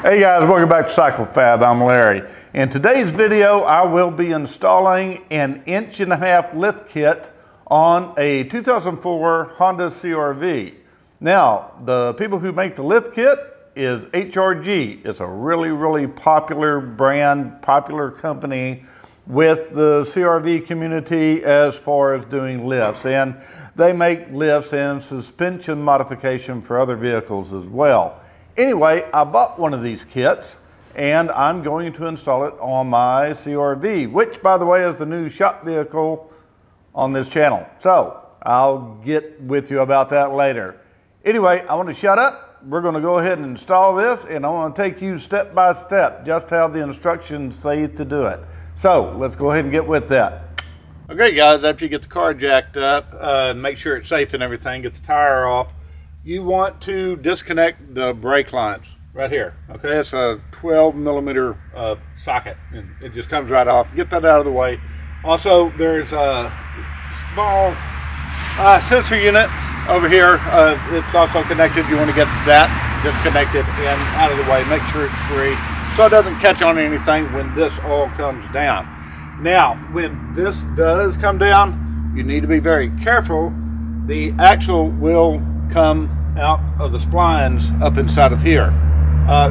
Hey guys, welcome back to CycleFab. I'm Larry. In today's video, I will be installing an 1.5" lift kit on a 2004 Honda CR-V. Now, the people who make the lift kit is HRG. It's a really popular brand, popular company with the CR-V community as far as doing lifts. And they make lifts and suspension modification for other vehicles as well. Anyway, I bought one of these kits and I'm going to install it on my CR-V, which by the way is the new shop vehicle on this channel. So I'll get with you about that later. Anyway, I want to shut up. We're going to go ahead and install this, and I want to take you step by step just how the instructions say to do it. So let's go ahead and get with that. Okay guys, after you get the car jacked up, make sure it's safe and everything, get the tire off. You want to disconnect the brake lines right here. Okay, it's a 12mm socket, and it just comes right off. Get that out of the way. Also, there's a small sensor unit over here. It's also connected. You want to get that disconnected and out of the way. Make sure it's free so it doesn't catch on anything when this all comes down. Now, when this does come down, you need to be very careful. The axle will come out of the splines up inside of here.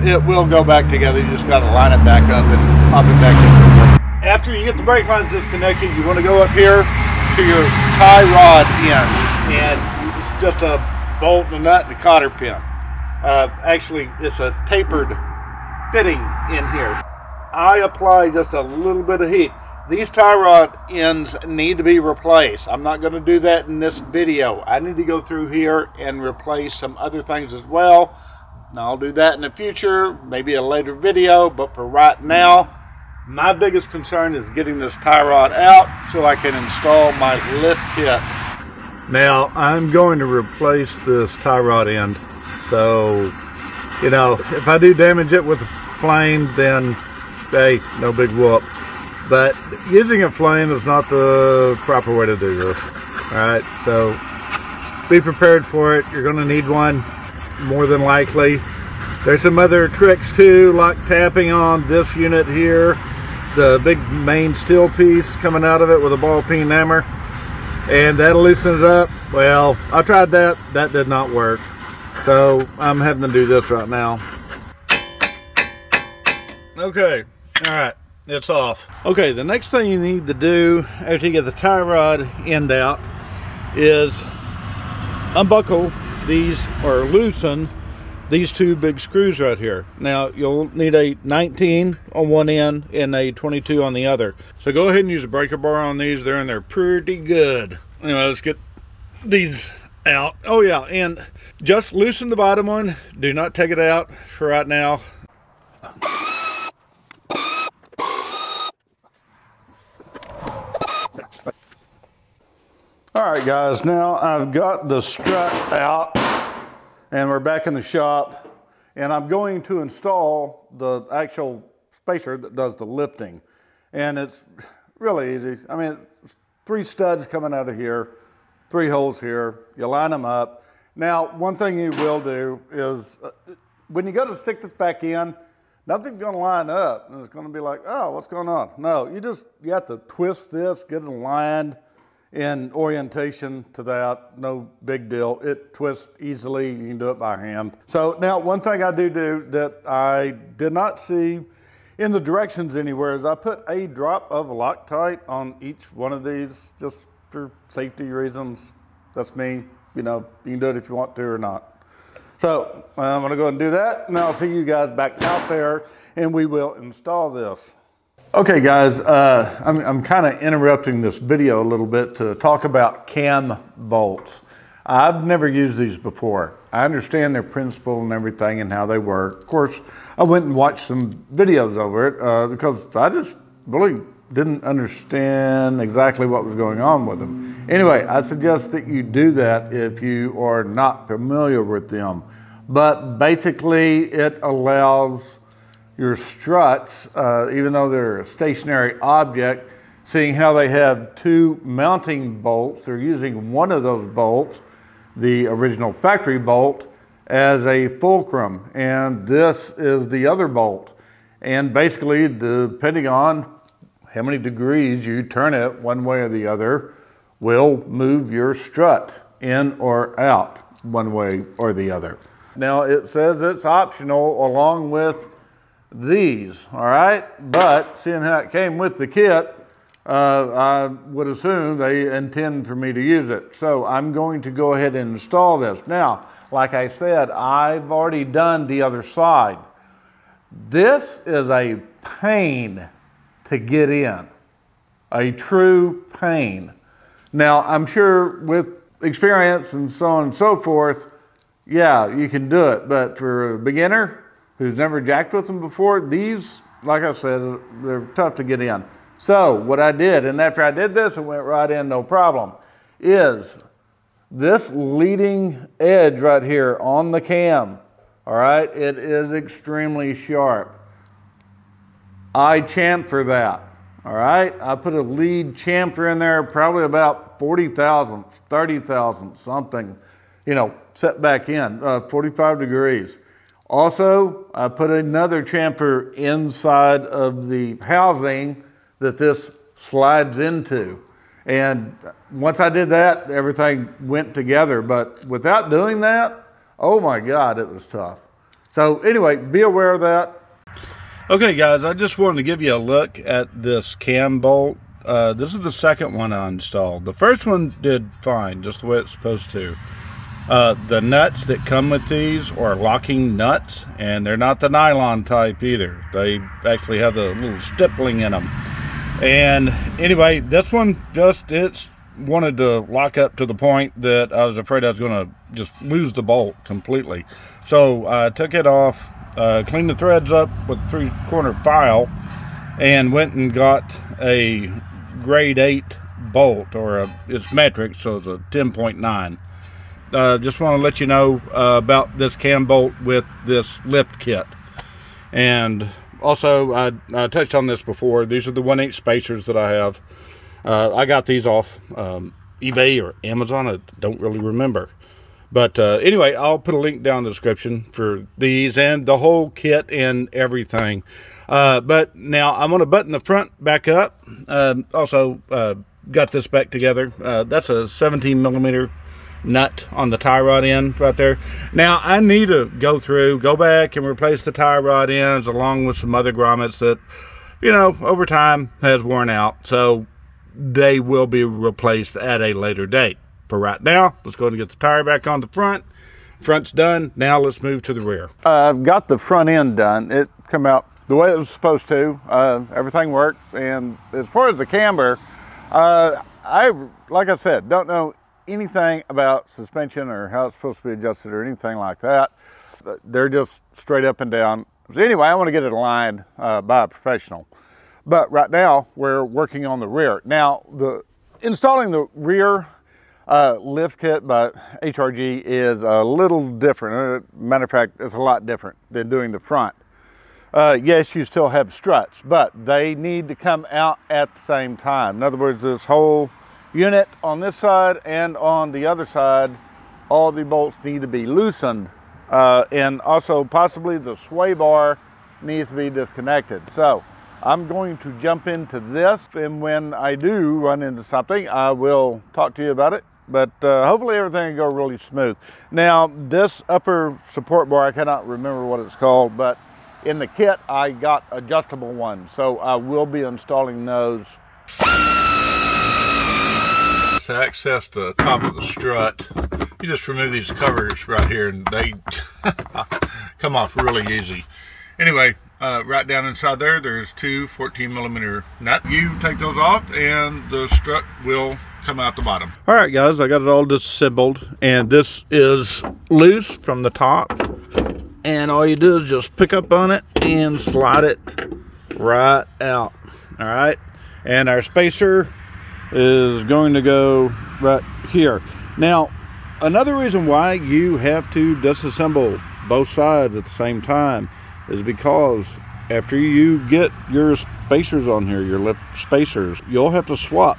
It will go back together. You just got to line it back up and pop it back in. After you get the brake lines disconnected, you want to go up here to your tie rod end, and it's just a bolt and a nut and a cotter pin. Actually, it's a tapered fitting in here. I apply just a little bit of heat. These tie rod ends need to be replaced. I'm not going to do that in this video. I need to go through here and replace some other things as well. Now, I'll do that in the future, maybe a later video, but for right now, my biggest concern is getting this tie rod out so I can install my lift kit. Now, I'm going to replace this tie rod end. So, you know, if I do damage it with a flame, then, hey, no big whoop. But using a flame is not the proper way to do this. Alright, so be prepared for it. You're going to need one, more than likely. There's some other tricks too, like tapping on this unit here, the big main steel piece coming out of it with a ball peen hammer, and that'll loosen it up. Well, I tried that. That did not work. So I'm having to do this right now. Okay, alright. It's off. Okay, the next thing you need to do after you get the tie rod end out is unbuckle these, or loosen these two big screws right here. Now, you'll need a 19 on one end and a 22 on the other. So go ahead and use a breaker bar on these. They're in there pretty good. Anyway, let's get these out. Oh yeah, and just loosen the bottom one. Do not take it out for right now. Alright guys, now I've got the strut out and we're back in the shop, and I'm going to install the actual spacer that does the lifting. And it's really easy. I mean, 3 studs coming out of here, 3 holes here, you line them up. Now, one thing you will do is when you go to stick this back in, nothing's going to line up and it's going to be like, oh, what's going on? No, you have to twist this, get it aligned in orientation to that. No big deal. It twists easily. You can do it by hand. So now, one thing I do that I did not see in the directions anywhere is I put a drop of Loctite on each one of these just for safety reasons. That's me. You know, you can do it if you want to or not. So I'm going to go and do that, and I'll see you guys back out there, and we will install this. Okay guys, I'm kind of interrupting this video a little bit to talk about cam bolts. I've never used these before. I understand their principle and everything and how they work. Of course, I went and watched some videos over it because I just really didn't understand exactly what was going on with them. Anyway, I suggest that you do that if you are not familiar with them. But basically, it allows your struts, even though they're a stationary object, seeing how they have 2 mounting bolts, they're using one of those bolts, the original factory bolt, as a fulcrum, and this is the other bolt. And basically, depending on how many degrees you turn it one way or the other, will move your strut in or out one way or the other. Now it says it's optional along with these, all right? But seeing how it came with the kit, I would assume they intend for me to use it. So I'm going to go ahead and install this. Now, like I said, I've already done the other side. This is a pain to get in, a true pain. Now, I'm sure with experience and so on and so forth, yeah, you can do it. But for a beginner who's never jacked with them before, these, like I said, they're tough to get in. So what I did, and after I did this, it went right in, no problem, is this leading edge right here on the cam, all right, it is extremely sharp. I chamfer that, all right? I put a lead chamfer in there, probably about 40 thousandths, 30 thousandths, something, you know, set back in, 45 degrees. Also, I put another chamfer inside of the housing that this slides into. And once I did that, everything went together. But without doing that, oh my God, it was tough. So anyway, be aware of that. Okay guys, I just wanted to give you a look at this cam bolt. This is the second one I installed. The first one did fine, just the way it's supposed to. The nuts that come with these are locking nuts, and they're not the nylon type either. They actually have the little stippling in them. And anyway, this one it's wanted to lock up to the point that I was afraid I was going to just lose the bolt completely. So I took it off, cleaned the threads up with a 3/4 file, and went and got a grade 8 bolt, or it's metric, so it's a 10.9. Just want to let you know about this cam bolt with this lift kit. And also, I touched on this before. These are the 1/8 spacers that I have. I got these off eBay or Amazon. I don't really remember. But anyway, I'll put a link down in the description for these and the whole kit and everything. But now I'm going to button the front back up. Also, got this back together. That's a 17mm nut on the tie rod end right there. Now I need to go back and replace the tie rod ends along with some other grommets that, you know, over time has worn out. So they will be replaced at a later date. For right now, let's go ahead and get the tire back on the front. Front's done. Now let's move to the rear. I've got the front end done. It come out the way it was supposed to. Everything works. And as far as the camber, like I said, don't know anything about suspension or how it's supposed to be adjusted or anything like that. They're just straight up and down. So anyway, I want to get it aligned by a professional. But right now we're working on the rear. Now installing the rear lift kit by HRG is a little different. Matter of fact, it's a lot different than doing the front. Yes, you still have struts, but they need to come out at the same time. In other words, this whole unit on this side and on the other side, all the bolts need to be loosened, and also possibly the sway bar needs to be disconnected. So I'm going to jump into this, and when I do run into something, I will talk to you about it. But hopefully everything will go really smooth. Now this upper support bar, I cannot remember what it's called, but in the kit I got adjustable ones, so I will be installing those. To access the top of the strut, you just remove these covers right here and they come off really easy. Anyway, right down inside there's two 14mm nuts. You take those off and the strut will come out the bottom. All right guys, I got it all disassembled, and this is loose from the top, and all you do is just pick up on it and slide it right out. All right, and our spacer is going to go right here. Now, another reason why you have to disassemble both sides at the same time is because after you get your spacers on here, your lip spacers, you'll have to swap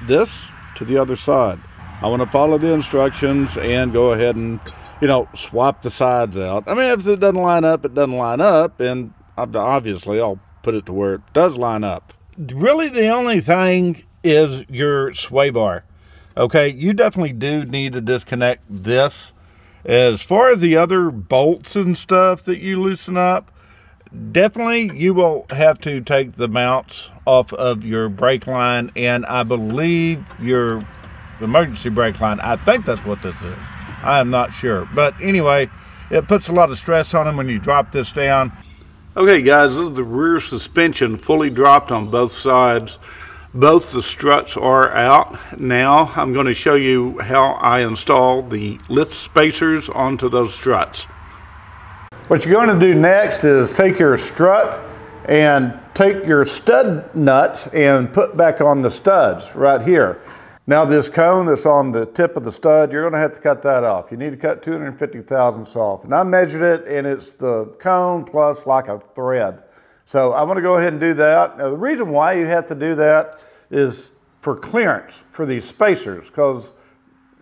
this to the other side. I want to follow the instructions and go ahead and you know, swap the sides out. I mean, if it doesn't line up, it doesn't line up, and obviously I'll put it to where it does line up. Really, the only thing is your sway bar. Okay, you definitely do need to disconnect this. As far as the other bolts and stuff that you loosen up, definitely you will have to take the mounts off of your brake line, and I believe your emergency brake line. I think that's what this is. I am not sure. But anyway, it puts a lot of stress on them when you drop this down. Okay guys, this is the rear suspension fully dropped on both sides. Both the struts are out. Now I'm going to show you how I install the lift spacers onto those struts. What you're going to do next is take your strut and take your stud nuts and put back on the studs right here. Now this cone that's on the tip of the stud, you're going to have to cut that off. You need to cut 250 thousandths off. And I measured it, and it's the cone plus like a thread. So I'm going to go ahead and do that. Now the reason why you have to do that is for clearance for these spacers, because,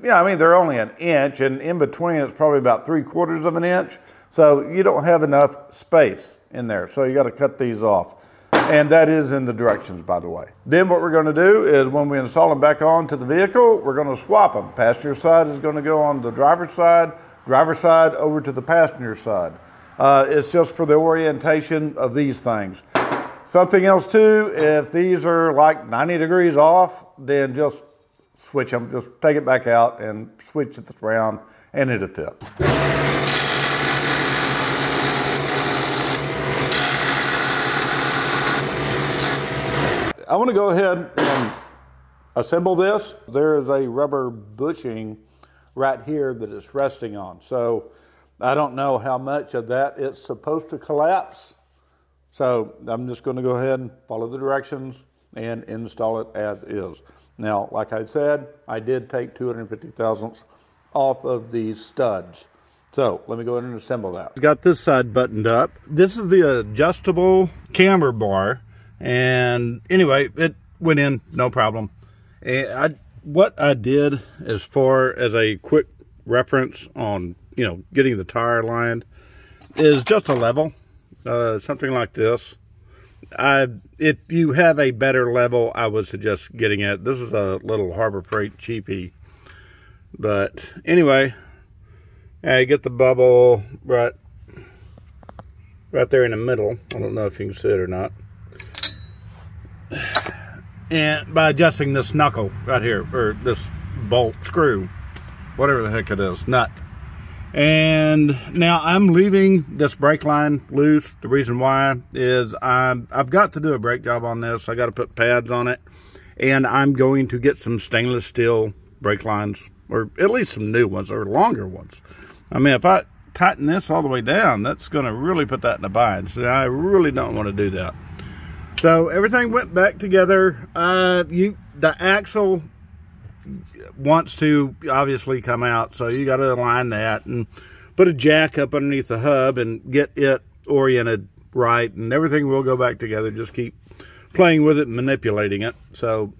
yeah, I mean, they're only an inch, and in between it's probably about 3/4 of an inch. So you don't have enough space in there. So you got to cut these off. And that is in the directions, by the way. Then what we're going to do is when we install them back onto the vehicle, we're going to swap them. Passenger side is going to go on the driver's side over to the passenger side. It's just for the orientation of these things. Something else too, if these are like 90 degrees off, then just switch them. Just take it back out and switch it around, and it'll fit. I want to go ahead and assemble this. There is a rubber bushing right here that it's resting on. So I don't know how much of that it's supposed to collapse. So I'm just going to go ahead and follow the directions and install it as is. Now, like I said, I did take 250 thousandths off of these studs. So let me go ahead and assemble that. Got this side buttoned up. This is the adjustable camber bar. And anyway, it went in no problem. And what I did as far as a quick reference on, you know, getting the tire lined is just a level, something like this. If you have a better level, I would suggest getting it. This is a little Harbor Freight cheapie. But anyway, I get the bubble right there in the middle. I don't know if you can see it or not. And by adjusting this knuckle right here, or this bolt, screw, whatever the heck it is, nut. And now I'm leaving this brake line loose. The reason why is I've got to do a brake job on this. I got to put pads on it, and I'm going to get some stainless steel brake lines, or at least some new ones, or longer ones. I mean, if I tighten this all the way down, that's going to really put that in a bind. So I really don't want to do that. So everything went back together. The axle wants to obviously come out, so you got to align that and put a jack up underneath the hub and get it oriented right, and everything will go back together. Just keep playing with it and manipulating it. So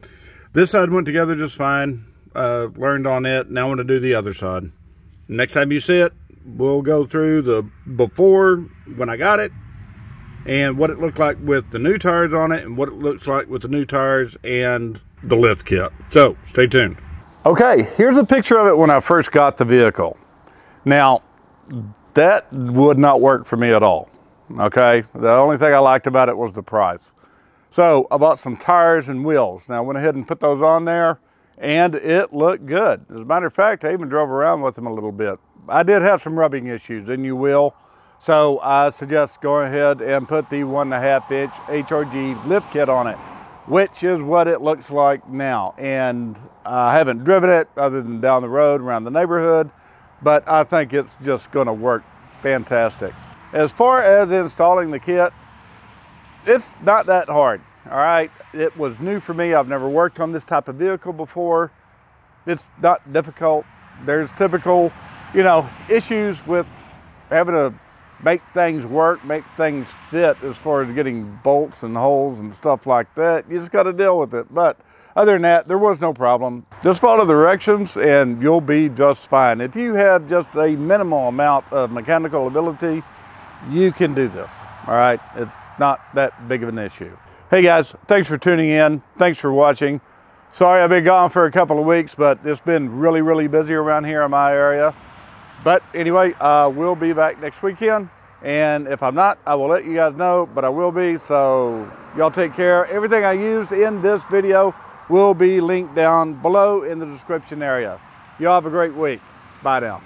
this side went together just fine. Learned on it. Now I want to do the other side. Next time you see it, we'll go through the before when I got it, and what it looked like with the new tires on it, and what it looks like with the new tires and the lift kit. So stay tuned. Okay, here's a picture of it when I first got the vehicle. Now, that would not work for me at all, okay? The only thing I liked about it was the price. So I bought some tires and wheels. Now I went ahead and put those on there, and it looked good. As a matter of fact, I even drove around with them a little bit. I did have some rubbing issues, and you will. So I suggest going ahead and put the 1.5 inch HRG lift kit on it, which is what it looks like now. And I haven't driven it other than down the road around the neighborhood, but I think it's just gonna work fantastic. As far as installing the kit, it's not that hard, all right? It was new for me. I've never worked on this type of vehicle before. It's not difficult. There's typical, you know, issues with having to make things work, make things fit as far as getting bolts and holes and stuff like that. You just got to deal with it. But Other than that, there was no problem. Just follow the directions and you'll be just fine. If you have just a minimal amount of mechanical ability, you can do this, all right? It's not that big of an issue. Hey guys, thanks for tuning in. Thanks for watching. Sorry I've been gone for a couple of weeks, but it's been really, really busy around here in my area. But anyway, we'll be back next weekend. And if I'm not, I will let you guys know, but I will be. So y'all take care. Everything I used in this video will be linked down below in the description area. Y'all have a great week. Bye now.